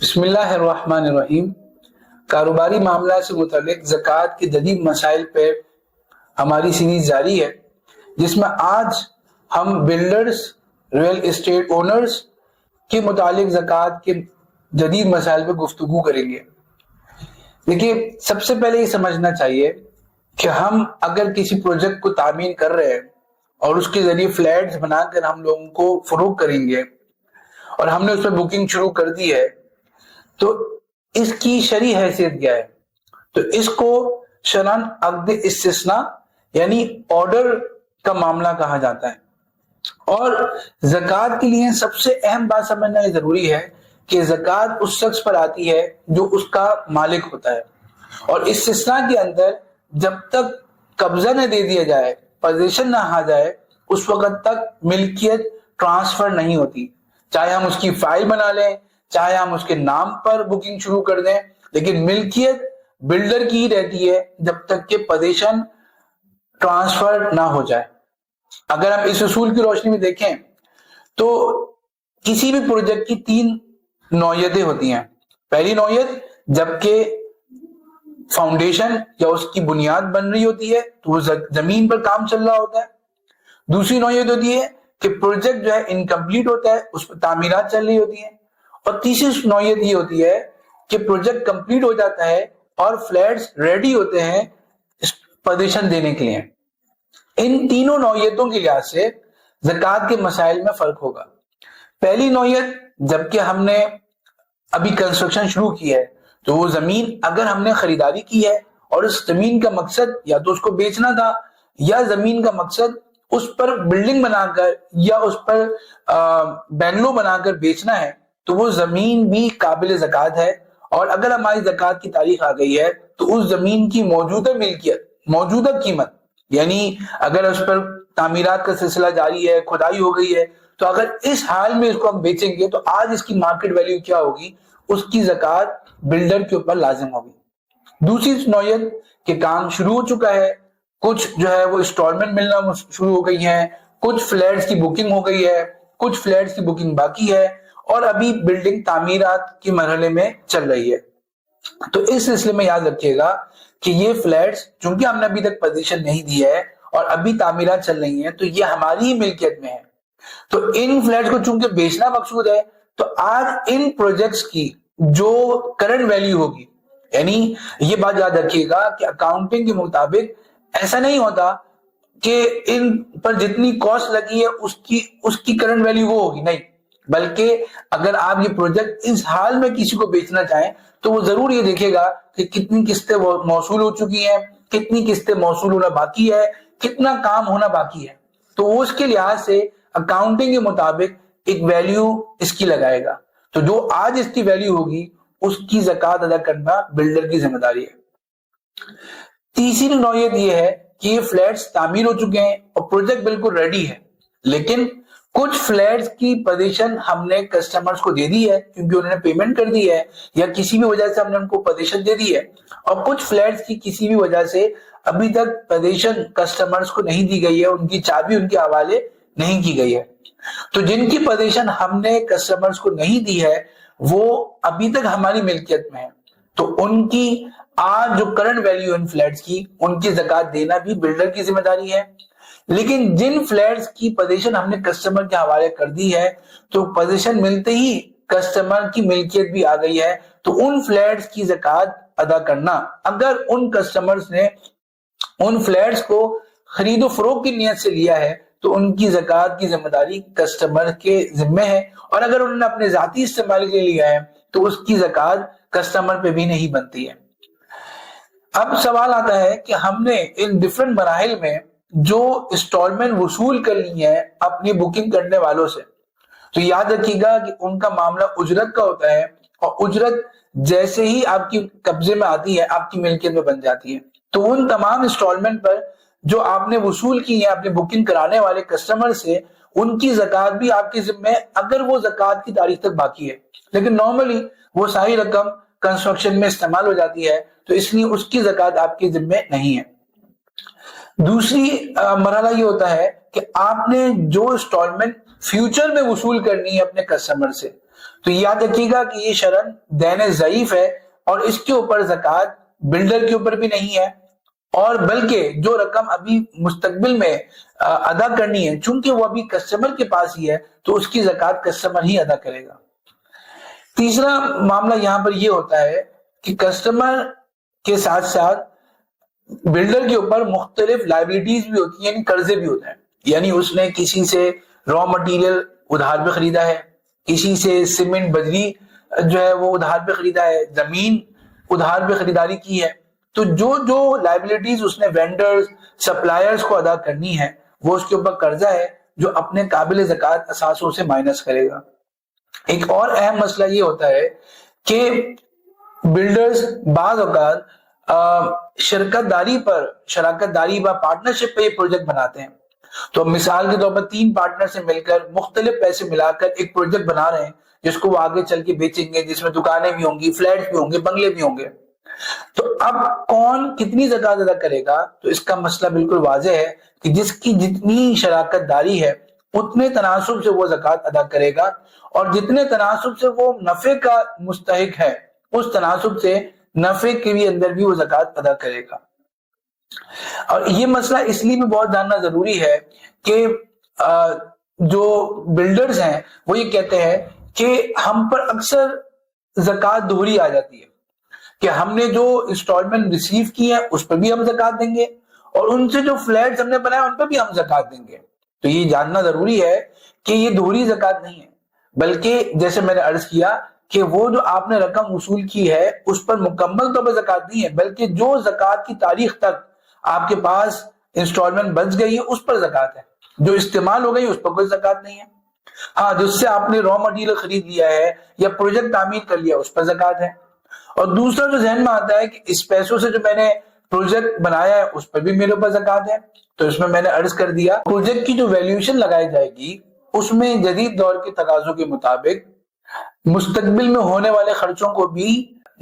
بسم اللہ الرحمن الرحیم۔ کاروباری معاملات سے متعلق زکوٰۃ کے جدید مسائل پہ ہماری سیریز جاری ہے، جس میں آج ہم بلڈرز، ریئل اسٹیٹ اونرز کے متعلق زکوٰۃ کے جدید مسائل پہ گفتگو کریں گے۔ دیکھیے، سب سے پہلے یہ سمجھنا چاہیے کہ ہم اگر کسی پروجیکٹ کو تعمیر کر رہے ہیں اور اس کے ذریعے فلیٹس بنا کر ہم لوگوں کو فروخت کریں گے اور ہم نے اس پہ بکنگ شروع کر دی ہے، تو اس کی شرعی حیثیت کیا ہے؟ تو اس کو شرعاً عقد استثناء یعنی آرڈر کا معاملہ کہا جاتا ہے۔ اور زکوٰۃ کے لیے سب سے اہم بات سمجھنا یہ ضروری ہے کہ زکوٰۃ اس شخص پر آتی ہے جو اس کا مالک ہوتا ہے، اور استثناء کے اندر جب تک قبضہ نہ دے دیا جائے، پوزیشن نہ آ جائے، اس وقت تک ملکیت ٹرانسفر نہیں ہوتی۔ چاہے ہم اس کی فائل بنا لیں، چاہے ہم اس کے نام پر بکنگ شروع کر دیں، لیکن ملکیت بلڈر کی ہی رہتی ہے جب تک کہ پوزیشن ٹرانسفر نہ ہو جائے۔ اگر ہم اس اصول کی روشنی میں دیکھیں تو کسی بھی پروجیکٹ کی 3 نوعیتیں ہوتی ہیں۔ پہلی نوعیت جب کہ فاؤنڈیشن یا اس کی بنیاد بن رہی ہوتی ہے تو وہ زمین پر کام چل رہا ہوتا ہے۔ دوسری نوعیت ہوتی ہے کہ پروجیکٹ جو ہے انکمپلیٹ ہوتا ہے، اس پر تعمیرات چل رہی ہوتی ہیں۔ اور تیسری نوعیت یہ ہوتی ہے کہ پروجیکٹ کمپلیٹ ہو جاتا ہے اور فلیٹس ریڈی ہوتے ہیں پوزیشن دینے کے لیے۔ ان تینوں نوعیتوں کے لحاظ سے زکوٰۃ کے مسائل میں فرق ہوگا۔ پہلی نوعیت جبکہ ہم نے ابھی کنسٹرکشن شروع کی ہے، تو وہ زمین اگر ہم نے خریداری کی ہے اور اس زمین کا مقصد یا تو اس کو بیچنا تھا یا زمین کا مقصد اس پر بلڈنگ بنا کر یا اس پر بینگلو بنا کر بیچنا ہے، تو وہ زمین بھی قابل زکوٰۃ ہے۔ اور اگر ہماری زکوٰۃ کی تاریخ آ گئی ہے تو اس زمین کی موجودہ ملکیت، موجودہ قیمت، یعنی اگر اس پر تعمیرات کا سلسلہ جاری ہے، کھدائی ہو گئی ہے، تو اگر اس حال میں اس کو ہم بیچیں گے تو آج اس کی مارکیٹ ویلیو کیا ہوگی، اس کی زکوٰۃ بلڈر کے اوپر لازم ہوگی۔ دوسری نوعیت کہ کام شروع ہو چکا ہے، کچھ جو ہے وہ انسٹالمنٹ ملنا شروع ہو گئی ہیں، کچھ فلیٹس کی بکنگ ہو گئی ہے، کچھ فلیٹس کی بکنگ باقی ہے اور ابھی بلڈنگ تعمیرات کے مرحلے میں چل رہی ہے۔ تو اس سلسلے میں یاد رکھیے گا کہ یہ فلیٹس چونکہ ہم نے ابھی تک پوزیشن نہیں دی ہے اور ابھی تعمیرات چل رہی ہیں، تو یہ ہماری ہی ملکیت میں ہے۔ تو ان فلیٹس کو چونکہ بیچنا مقصود ہے، تو آج ان پروجیکٹس کی جو کرنٹ ویلیو ہوگی، یعنی یہ بات یاد رکھیے گا کہ اکاؤنٹنگ کے مطابق ایسا نہیں ہوتا کہ ان پر جتنی کاسٹ لگی ہے اس کی کرنٹ ویلیو وہ ہوگی، نہیں، بلکہ اگر آپ یہ پروجیکٹ اس حال میں کسی کو بیچنا چاہیں تو وہ ضرور یہ دیکھے گا کہ کتنی قسطیں موصول ہو چکی ہیں، کتنی قسطیں موصول ہونا باقی ہے، کتنا کام ہونا باقی ہے، تو اس کے لحاظ سے اکاؤنٹنگ کے مطابق ایک ویلیو اس کی لگائے گا۔ تو جو آج اس کی ویلیو ہوگی اس کی زکوٰۃ ادا کرنا بلڈر کی ذمہ داری ہے۔ تیسری نوعیت یہ ہے کہ یہ فلیٹس تعمیر ہو چکے ہیں اور پروجیکٹ بالکل ریڈی ہے، لیکن کچھ فلیٹس کی پوزیشن ہم نے کسٹمرز کو دے دی ہے کیونکہ انہوں نے پیمنٹ کر دی ہے یا کسی بھی وجہ سے ہم نے ان کو پوزیشن دے دی ہے، اور کچھ فلیٹس کی کسی بھی وجہ سے ابھی تک پوزیشن کسٹمرز کو نہیں دی گئی ہے، ان کی چابی ان کے حوالے نہیں کی گئی ہے۔ تو جن کی پوزیشن ہم نے کسٹمرز کو نہیں دی ہے وہ ابھی تک ہماری ملکیت میں ہے، تو ان کی آج جو کرنٹ ویلیو ان فلیٹس کی، ان کی زکوٰۃ دینا بھی بلڈر کی ذمہ داری ہے۔ لیکن جن فلیٹس کی پوزیشن ہم نے کسٹمر کے حوالے کر دی ہے، تو پوزیشن ملتے ہی کسٹمر کی ملکیت بھی آ گئی ہے، تو ان فلیٹس کی زکوٰۃ ادا کرنا، اگر ان کسٹمرز نے ان فلیٹس کو خرید و فروخت کی نیت سے لیا ہے تو ان کی زکوٰۃ کی ذمہ داری کسٹمر کے ذمہ ہے، اور اگر انہوں نے اپنے ذاتی استعمال کے لیے لیا ہے تو اس کی زکوٰۃ کسٹمر پہ بھی نہیں بنتی ہے۔ اب سوال آتا ہے کہ ہم نے ان ڈیفرنٹ مراحل میں جو انسٹالمنٹ وصول کر لی ہے اپنی بکنگ کرنے والوں سے، تو یاد رکھیے گا کہ ان کا معاملہ اجرت کا ہوتا ہے، اور اجرت جیسے ہی آپ کی قبضے میں آتی ہے آپ کی ملکیت میں بن جاتی ہے۔ تو ان تمام انسٹالمنٹ پر جو آپ نے وصول کی ہے اپنے بکنگ کرانے والے کسٹمر سے، ان کی زکوٰۃ بھی آپ کے ذمہ ہے اگر وہ زکوٰۃ کی تاریخ تک باقی ہے، لیکن نارملی وہ ساری رقم کنسٹرکشن میں استعمال ہو جاتی ہے، تو اس لیے اس کی زکوٰۃ آپ کے ذمہ نہیں ہے۔ دوسری مرحلہ یہ ہوتا ہے کہ آپ نے جو انسٹالمنٹ فیوچر میں وصول کرنی ہے اپنے کسٹمر سے، تو یاد رکھیے گا کہ یہ شرن دین ضعیف ہے اور اس کے اوپر زکوٰۃ بلڈر کے اوپر بھی نہیں ہے، اور بلکہ جو رقم ابھی مستقبل میں ادا کرنی ہے، چونکہ وہ ابھی کسٹمر کے پاس ہی ہے تو اس کی زکوٰۃ کسٹمر ہی ادا کرے گا۔ تیسرا معاملہ یہاں پر یہ ہوتا ہے کہ کسٹمر کے ساتھ ساتھ بلڈر کے اوپر مختلف لائبلٹیز بھی ہوتی ہیں، یعنی قرضے بھی ہوتے ہیں، یعنی اس نے کسی سے را مٹیریل ادھار پہ خریدا ہے، کسی سے سیمنٹ بجری جو ہے وہ ادھار پہ خریدا ہے، زمین ادھار پہ خریداری کی ہے، تو جو جو لائبلٹیز اس نے وینڈرز سپلائرز کو ادا کرنی ہے وہ اس کے اوپر قرضہ ہے جو اپنے قابل زکوٰۃ اثاثوں سے مائنس کرے گا۔ ایک اور اہم مسئلہ یہ ہوتا ہے کہ بلڈرز بعض اوقات شراکت داری و پارٹنرشپ پہ یہ پروجیکٹ بناتے ہیں، تو مثال کے طور پر 3 پارٹنر سے مل کر مختلف پیسے ملا کر ایک پروجیکٹ بنا رہے ہیں جس کو وہ آگے چل کے بیچیں گے، جس میں دکانیں بھی ہوں گی، فلیٹس بھی ہوں گے، بنگلے بھی ہوں گے۔ تو اب کون کتنی زکوٰۃ ادا کرے گا؟ تو اس کا مسئلہ بالکل واضح ہے کہ جس کی جتنی شراکت داری ہے اتنے تناسب سے وہ زکوٰۃ ادا کرے گا، اور جتنے تناسب سے وہ نفع کا مستحق ہے اس تناسب سے نفع کے بھی اندر بھی وہ زکوٰۃ ادا کرے گا۔ اور یہ مسئلہ اس لیے بھی بہت جاننا ضروری ہے کہ جو بلڈرز ہیں وہ یہ کہتے ہیں کہ ہم پر اکثر زکوٰۃ دوہری آ جاتی ہے، کہ ہم نے جو انسٹالمنٹ ریسیو کی ہے اس پر بھی ہم زکوٰۃ دیں گے، اور ان سے جو فلیٹس ہم نے بنائے ان پر بھی ہم زکوٰۃ دیں گے۔ تو یہ جاننا ضروری ہے کہ یہ دوہری زکوٰۃ نہیں ہے، بلکہ جیسے میں نے عرض کیا کہ وہ جو آپ نے رقم وصول کی ہے اس پر مکمل طور پر زکوٰۃ نہیں ہے، بلکہ جو زکوٰۃ کی تاریخ تک آپ کے پاس انسٹالمنٹ بچ گئی ہے اس پر زکوٰۃ ہے، جو استعمال ہو گئی اس پر کوئی زکوٰۃ نہیں ہے۔ ہاں، جس سے آپ نے را مٹیریل خرید لیا ہے یا پروجیکٹ تعمیر کر لیا اس پر زکوٰۃ ہے۔ اور دوسرا جو ذہن میں آتا ہے کہ اس پیسوں سے جو میں نے پروجیکٹ بنایا ہے اس پر بھی میرے اوپر زکوٰۃ ہے، تو اس میں نے عرض کر دیا پروجیکٹ کی جو ویلیوشن لگائی جائے گی اس میں جدید دور کے تقاضوں کے مطابق مستقبل میں ہونے والے خرچوں کو بھی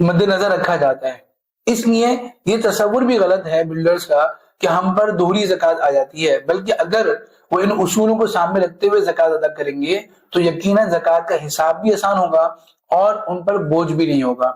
مد نظر رکھا جاتا ہے۔ اس لیے یہ تصور بھی غلط ہے بلڈرز کا کہ ہم پر دوہری زکوٰۃ آ جاتی ہے، بلکہ اگر وہ ان اصولوں کو سامنے رکھتے ہوئے زکوٰۃ ادا کریں گے تو یقیناً زکوٰۃ کا حساب بھی آسان ہوگا اور ان پر بوجھ بھی نہیں ہوگا۔